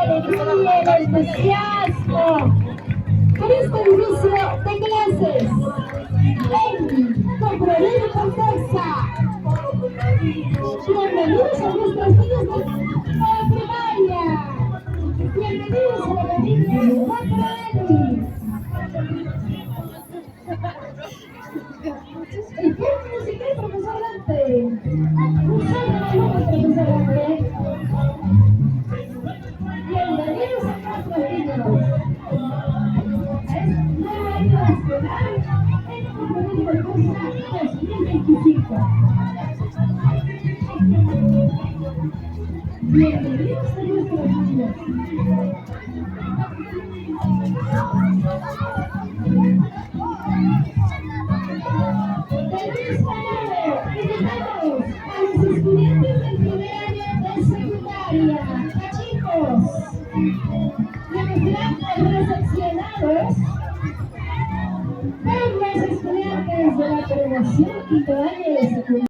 alegría, el entusiasmo por este inicio de clases en Compromiso con Fuerza. Bienvenidos a nuestros niños de primaria. Bienvenidos a la familia Macroeli. El cuerpo musical, profesor Dante. Un saludo, profesor Dante. Bienvenidos a nuestros niños. Es nuevo año nacional en Compromiso con Fuerza 2025. Bienvenidos a nuestros niños. De esta manera, invitamos a los estudiantes del primer año de secundaria, a chicos, que nos serán recepcionados por los estudiantes de la promoción quinto año de secundaria.